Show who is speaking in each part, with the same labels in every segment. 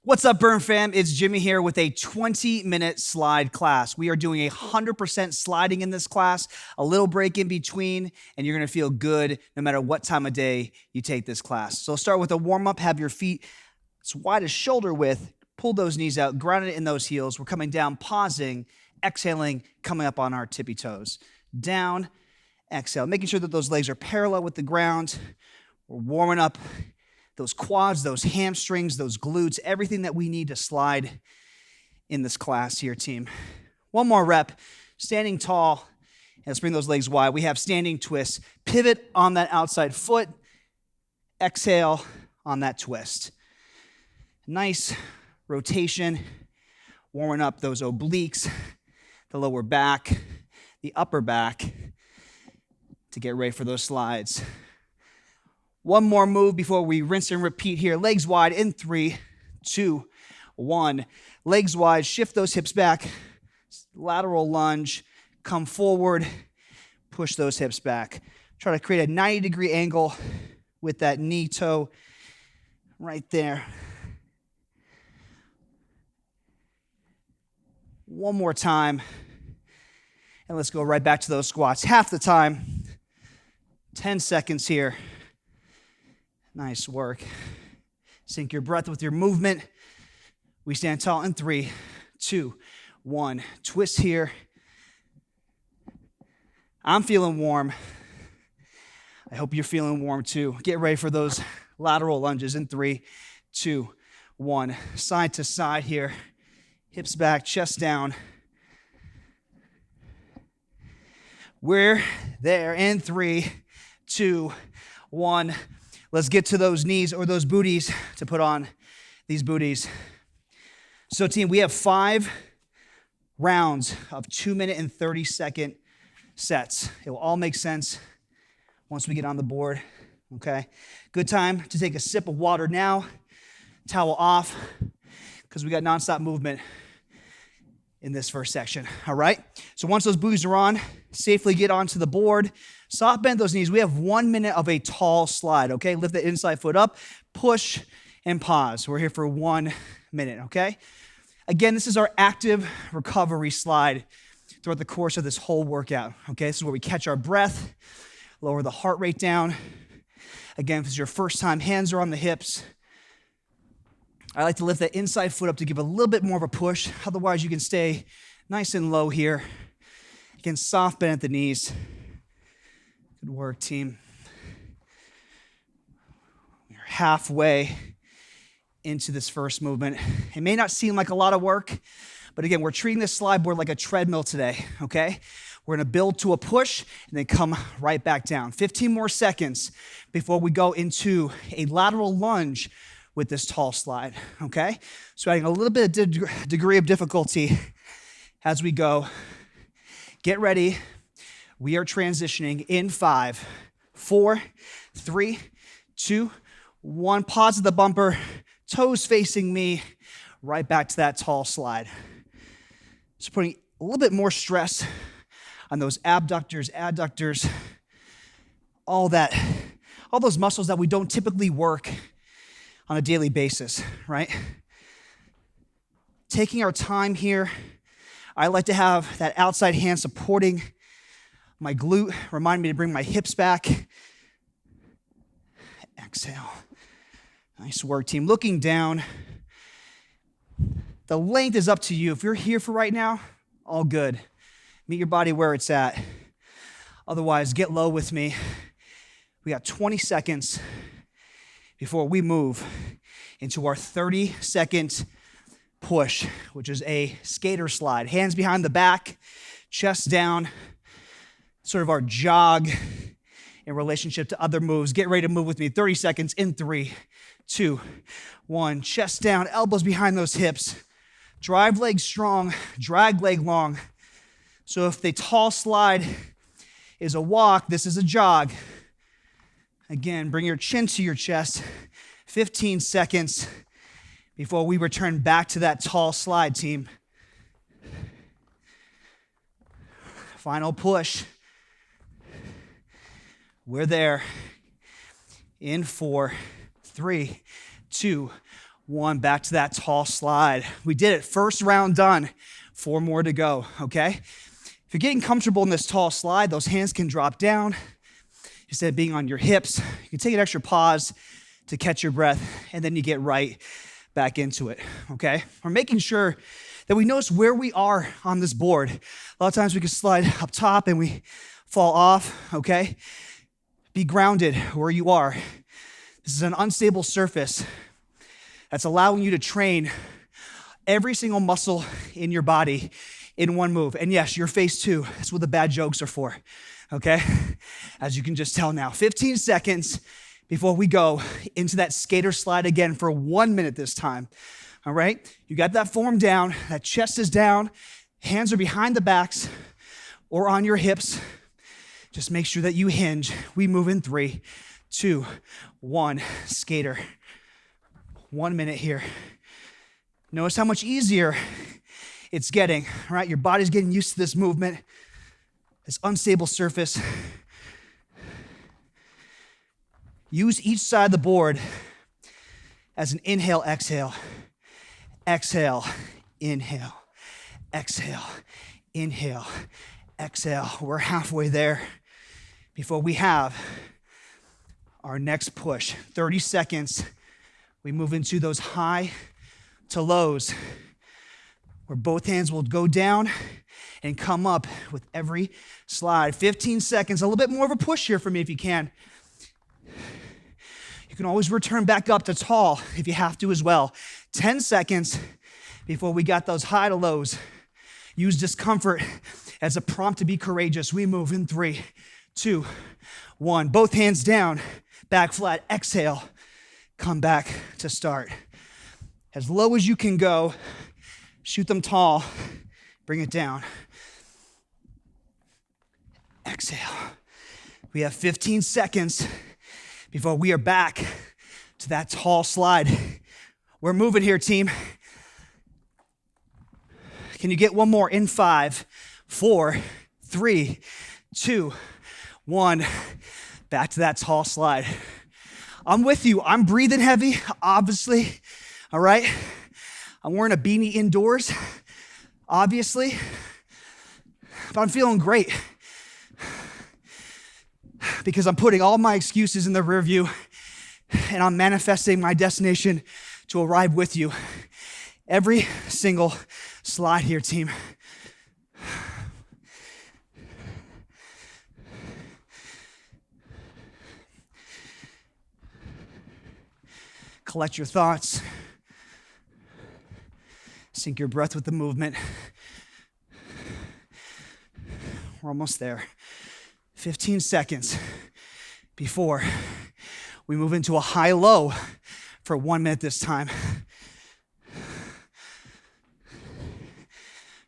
Speaker 1: What's up, Brrrn fam? It's Jimmy here with a 20-minute slide class. We are doing 100% sliding in this class, a little break in between, and you're gonna feel good no matter what time of day you take this class. So start with a warm-up, have your feet as wide as shoulder width, pull those knees out, ground it in those heels. We're coming down, pausing, exhaling, coming up on our tippy toes. Down, exhale, making sure that those legs are parallel with the ground. We're warming up those quads, those hamstrings, those glutes, everything that we need to slide in this class here, team. One more rep, standing tall. And let's bring those legs wide. We have standing twists. Pivot on that outside foot. Exhale on that twist. Nice rotation, warming up those obliques, the lower back, the upper back to get ready for those slides. One more move before we rinse and repeat here. Legs wide in 3, 2, 1. Legs wide, shift those hips back. Lateral lunge, come forward, push those hips back. Try to create a 90-degree angle with that knee toe right there. One more time. And let's go right back to those squats. Half the time, 10 seconds here. Nice work. Sync your breath with your movement. We stand tall in 3, 2, 1. Twist here. I'm feeling warm. I hope you're feeling warm too. Get ready for those lateral lunges in 3, 2, 1. Side to side here. Hips back, chest down. We're there in 3, 2, 1. Let's get to those knees or those booties to put on these booties. So team, we have 5 rounds of 2-minute and 30-second sets. It will all make sense once we get on the board, okay? Good time to take a sip of water now, towel off, because we got nonstop movement in this first section, all right? So once those booties are on, safely get onto the board. Soft bend those knees. We have 1 minute of a tall slide, okay? Lift the inside foot up, push, and pause. We're here for 1 minute, okay? Again, this is our active recovery slide throughout the course of this whole workout, okay? This is where we catch our breath, lower the heart rate down. Again, if it's your first time, hands are on the hips. I like to lift that inside foot up to give a little bit more of a push. Otherwise, you can stay nice and low here. Again, soft bend at the knees. Good work, team. We're halfway into this first movement. It may not seem like a lot of work, but again, we're treating this slide board like a treadmill today, okay? We're gonna build to a push and then come right back down. 15 more seconds before we go into a lateral lunge with this tall slide, okay? So adding a little bit of degree of difficulty as we go. Get ready. We are transitioning in 5, 4, 3, 2, 1. Pause at the bumper, toes facing me, right back to that tall slide. So putting a little bit more stress on those abductors, adductors, all those muscles that we don't typically work on a daily basis, right? Taking our time here. I like to have that outside hand supporting my glute, remind me to bring my hips back. Exhale. Nice work, team. Looking down. The length is up to you. If you're here for right now, all good. Meet your body where it's at. Otherwise, get low with me. We got 20 seconds before we move into our 30-second push, which is a skater slide. Hands behind the back, chest down, sort of our jog in relationship to other moves. Get ready to move with me. 30 seconds in 3, 2, 1. Chest down, elbows behind those hips. Drive leg strong, drag leg long. So if the tall slide is a walk, this is a jog. Again, bring your chin to your chest. 15 seconds before we return back to that tall slide, team. Final push. We're there in 4, 3, 2, 1, back to that tall slide. We did it, first round done. 4 more to go, okay? If you're getting comfortable in this tall slide, those hands can drop down. Instead of being on your hips, you can take an extra pause to catch your breath, and then you get right back into it, okay? We're making sure that we notice where we are on this board. A lot of times we can slide up top and we fall off, okay? Be grounded where you are. This is an unstable surface that's allowing you to train every single muscle in your body in one move. And yes, your face too. That's what the bad jokes are for, okay? As you can just tell now. 15 seconds before we go into that skater slide again for 1 minute this time, all right? You got that form down, that chest is down, hands are behind the backs or on your hips. Just make sure that you hinge. We move in 3, 2, 1, skater. 1 minute here. Notice how much easier it's getting, all right? Your body's getting used to this movement, this unstable surface. Use each side of the board as an inhale, exhale. Exhale, inhale, exhale, inhale, exhale. We're halfway there before we have our next push. 30 seconds. We move into those high to lows where both hands will go down and come up with every slide. 15 seconds, a little bit more of a push here for me if you can. You can always return back up to tall if you have to as well. 10 seconds before we got those high to lows. Use discomfort as a prompt to be courageous. We move in 3, 2, 1. Both hands down, back flat, exhale. Come back to start. As low as you can go, shoot them tall, bring it down. Exhale. We have 15 seconds before we are back to that tall slide. We're moving here, team. Can you get one more in 5, 4, 3, 2, 1. Back to that tall slide. I'm with you. I'm breathing heavy, obviously. All right? I'm wearing a beanie indoors, obviously. But I'm feeling great because I'm putting all my excuses in the rear view and I'm manifesting my destination to arrive with you. Every single slide here, team. Collect your thoughts. Sync your breath with the movement. We're almost there. 15 seconds before we move into a high-low for 1 minute this time.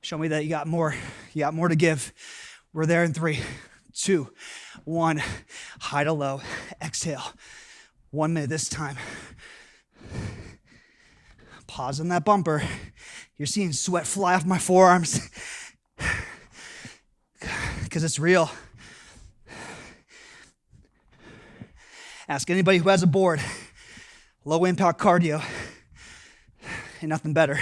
Speaker 1: Show me that you got more. You got more to give. We're there in 3, 2, 1. High to low. Exhale. 1 minute this time. Pause on that bumper. You're seeing sweat fly off my forearms because it's real. Ask anybody who has a board. Low impact cardio. Ain't nothing better.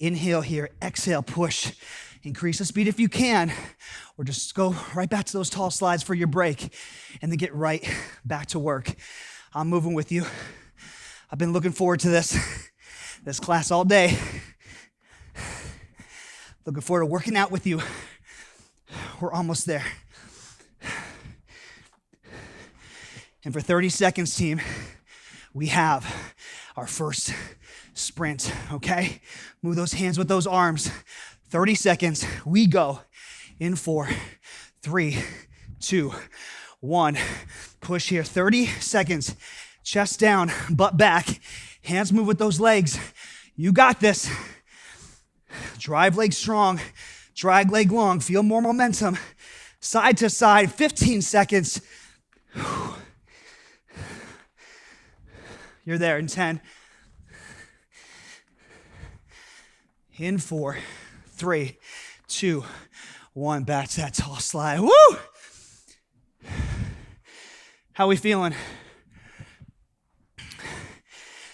Speaker 1: Inhale here, exhale, push. Increase the speed if you can, or just go right back to those tall slides for your break and then get right back to work. I'm moving with you. I've been looking forward to this class all day. Looking forward to working out with you. We're almost there. And for 30 seconds, team, we have our first sprint, okay? Move those hands with those arms. 30 seconds, we go in 4, 3, 2, 1. Push here, 30 seconds. Chest down, butt back. Hands move with those legs. You got this. Drive leg strong, drag leg long. Feel more momentum. Side to side, 15 seconds. You're there in 10. In 4, 3, 2, 1. Back to that tall slide. Woo! How we feeling?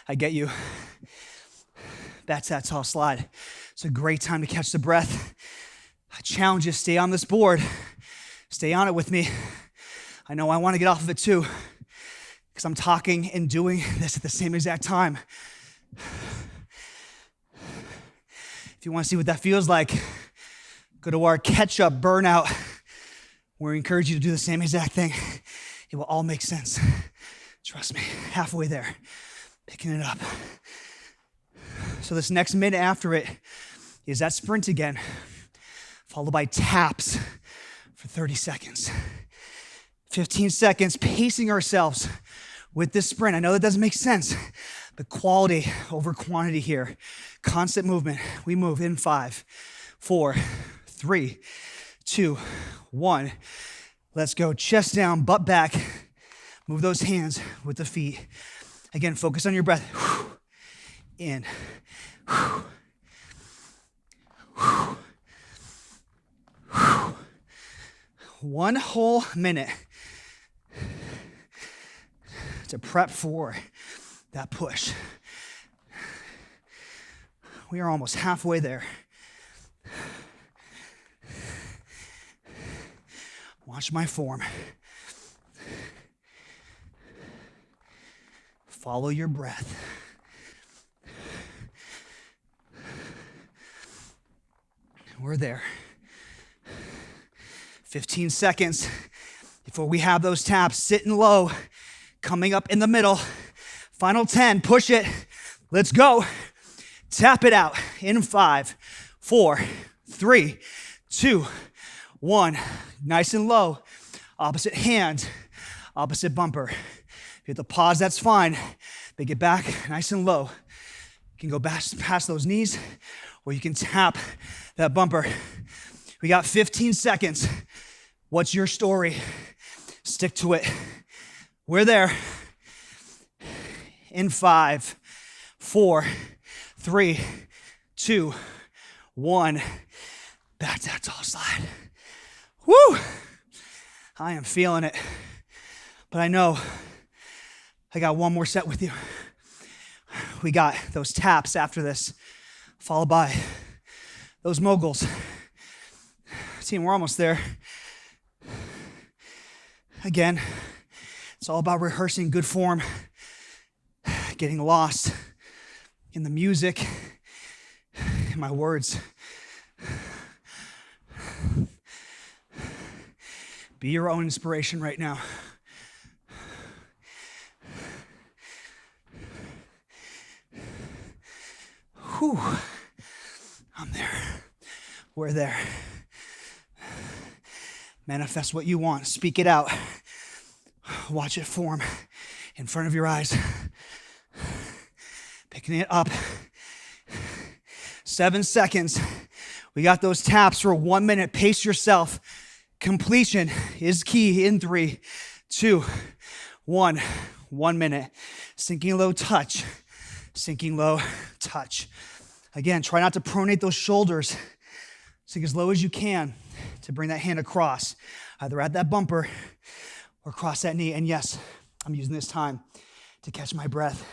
Speaker 1: I get you. That's that tall slide. It's a great time to catch the breath. I challenge you, stay on this board. Stay on it with me. I know I want to get off of it too, because I'm talking and doing this at the same exact time. If you want to see what that feels like, go to our catch-up burnout, where we encourage you to do the same exact thing. It will all make sense. Trust me, halfway there, picking it up. So this next minute after it is that sprint again, followed by taps for 30 seconds. 15 seconds, pacing ourselves with this sprint. I know that doesn't make sense, but quality over quantity here. Constant movement. We move in 5, 4, 3, 2, 1. Let's go. Chest down, butt back. Move those hands with the feet. Again, focus on your breath. In. One whole minute to prep for that push. We are almost halfway there. Watch my form. Follow your breath. We're there. 15 seconds before we have those taps. Sitting low, coming up in the middle. Final 10, push it. Let's go. Tap it out in 5, 4, 3, 2, 1. Nice and low. Opposite hand, opposite bumper. If you have to pause, that's fine. But get back nice and low. You can go past those knees, or you can tap that bumper. We got 15 seconds. What's your story? Stick to it. We're there. In 5, 4, 3, 2, 1. Back to that tall slide. Woo! I am feeling it. But I know I got one more set with you. We got those taps after this, followed by those moguls. Team, we're almost there. Again, it's all about rehearsing good form, getting lost in the music, in my words. Be your own inspiration right now. Whew. I'm there. We're there. Manifest what you want. Speak it out. Watch it form in front of your eyes. Picking it up. 7 seconds. We got those taps for 1 minute. Pace yourself. Completion is key in 3, 2, 1. 1 minute. Sinking low, touch. Sinking low, touch. Again, try not to pronate those shoulders. Sink as low as you can to bring that hand across, either at that bumper or across that knee. And yes, I'm using this time to catch my breath,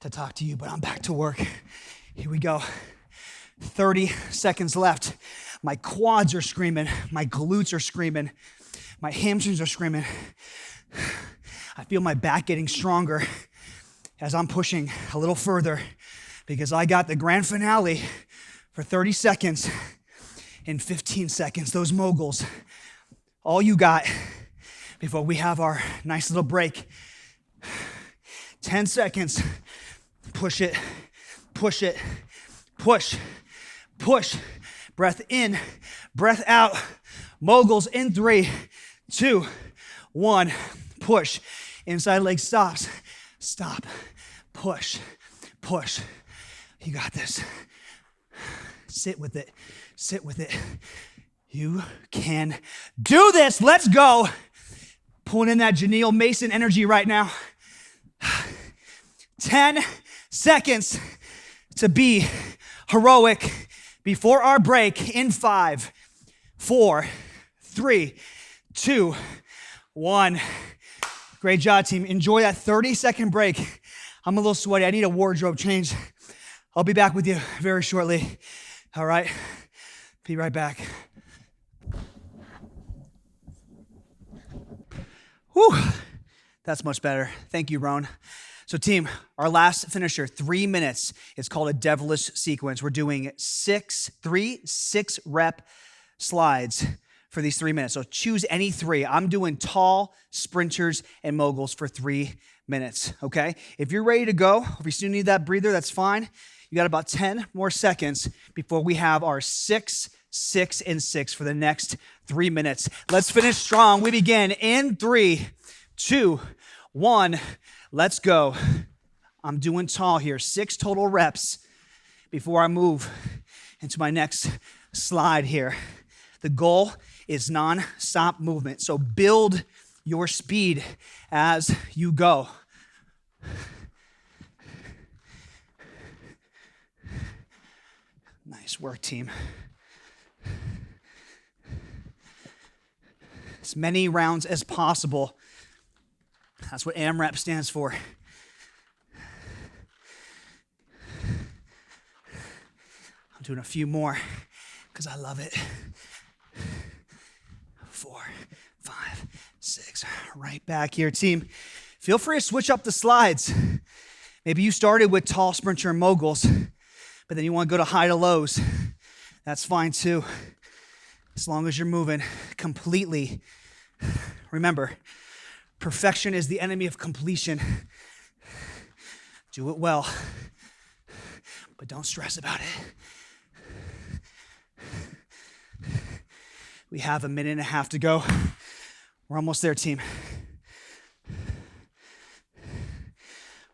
Speaker 1: to talk to you, but I'm back to work. Here we go. 30 seconds left. My quads are screaming. My glutes are screaming. My hamstrings are screaming. I feel my back getting stronger as I'm pushing a little further, because I got the grand finale for 30 seconds in 15 seconds. Those moguls, all you got before we have our nice little break. 10 seconds. Push it, push it, push, push. Breath in, breath out. Moguls in 3, 2, 1. Push. Inside leg stops. Stop. Push, push. You got this. Sit with it. Sit with it. You can do this. Let's go. Pulling in that Janelle Mason energy right now. 10 seconds to be heroic before our break in 5, 4, 3, 2, 1. Great job, team. Enjoy that 30-second break. I'm a little sweaty. I need a wardrobe change. I'll be back with you very shortly. All right? Be right back. Whew. That's much better. Thank you, Ron. So team, our last finisher, 3 minutes. It's called a devilish sequence. We're doing 6 rep slides for these 3 minutes. So choose any 3. I'm doing tall, sprinters, and moguls for 3 minutes, okay? If you're ready to go, if you still need that breather, that's fine. You got about 10 more seconds before we have our 6, 6, and 6 for the next 3 minutes. Let's finish strong. We begin in 3, 2, 1. Let's go. I'm doing tall here. 6 total reps before I move into my next slide here. The goal is non-stop movement. So build your speed as you go. Nice work, team. As many rounds as possible. That's what AMRAP stands for. I'm doing a few more because I love it. 4, 5, 6. Right back here, team. Feel free to switch up the slides. Maybe you started with tall sprinter and moguls, but then you want to go to high to lows. That's fine too, as long as you're moving completely. Remember, perfection is the enemy of completion. Do it well, but don't stress about it. We have 1.5 minutes to go. We're almost there, team.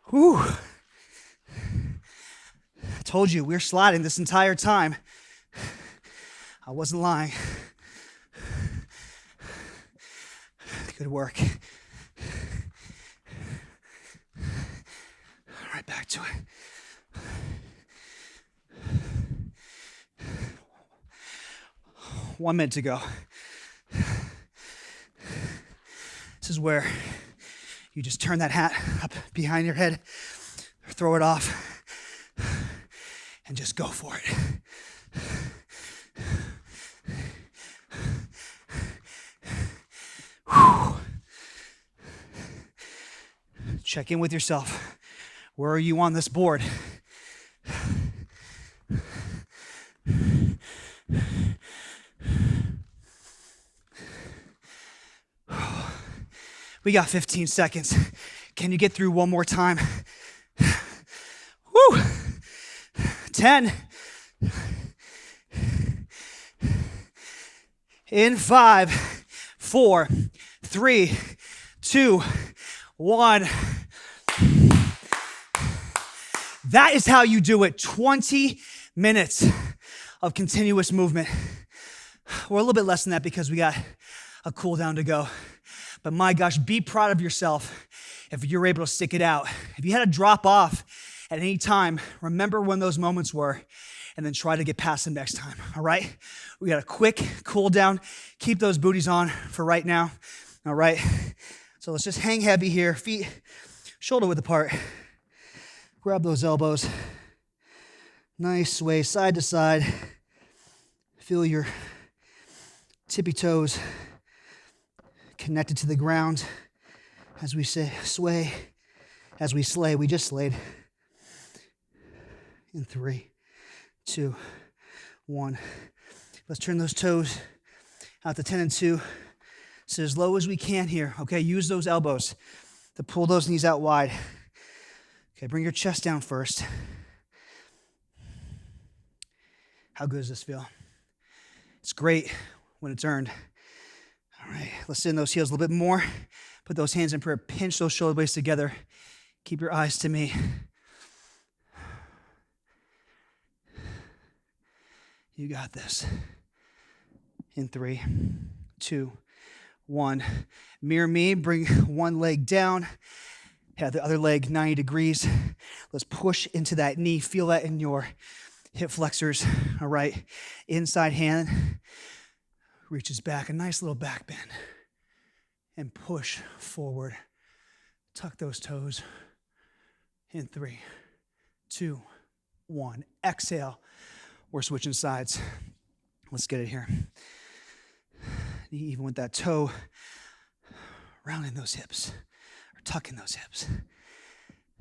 Speaker 1: Whew. I told you, we're sliding this entire time. I wasn't lying. Good work. Right back to it. One minute to go. This is where you just turn that hat up behind your head, throw it off, and just go for it. Whew. Check in with yourself. Where are you on this board? We got 15 seconds. Can you get through one more time? Woo! 10. In 5, 4, 3, 2, 1. That is how you do it. 20 minutes of continuous movement. We're a little bit less than that because we got a cool down to go. But my gosh, be proud of yourself if you're able to stick it out. If you had to drop off at any time, remember when those moments were and then try to get past them next time, all right? We got a quick cool down. Keep those booties on for right now, all right? So let's just hang heavy here, feet shoulder width apart. Grab those elbows. Nice sway side to side. Feel your tippy toes connected to the ground as we say sway, as we slay. We just slayed. In 3, 2, 1. Let's turn those toes out to 10 and 2. So as low as we can here, okay? Use those elbows to pull those knees out wide. Okay, bring your chest down first. How good does this feel? It's great when it's earned. All right, let's sit in those heels a little bit more. Put those hands in prayer. Pinch those shoulder blades together. Keep your eyes to me. You got this. In 3, 2, 1. Mirror me. Bring one leg down. Have the other leg 90 degrees. Let's push into that knee. Feel that in your hip flexors. All right. Inside hand reaches back. A nice little back bend. And push forward. Tuck those toes. In 3, 2, 1. Exhale. We're switching sides. Let's get it here. Even with that toe, rounding those hips, or tucking those hips.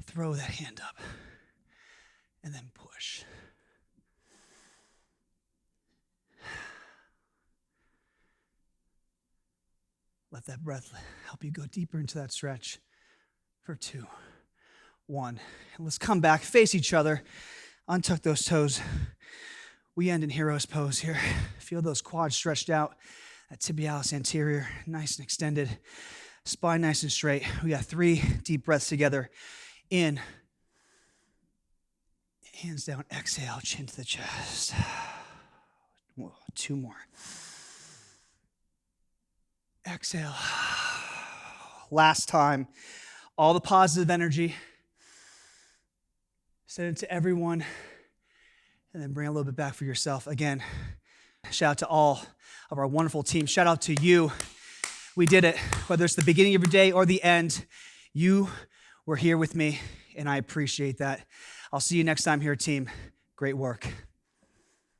Speaker 1: Throw that hand up, and then push. Let that breath help you go deeper into that stretch for 2, 1. And let's come back, face each other, untuck those toes. We end in hero's pose here. Feel those quads stretched out, that tibialis anterior, nice and extended, spine nice and straight. We got 3 deep breaths together. In, hands down, exhale, chin to the chest. 2 more. Exhale. Last time. All the positive energy. Send it to everyone. And then bring a little bit back for yourself. Again, shout out to all of our wonderful team. Shout out to you. We did it. Whether it's the beginning of your day or the end, you were here with me, and I appreciate that. I'll see you next time here, team. Great work.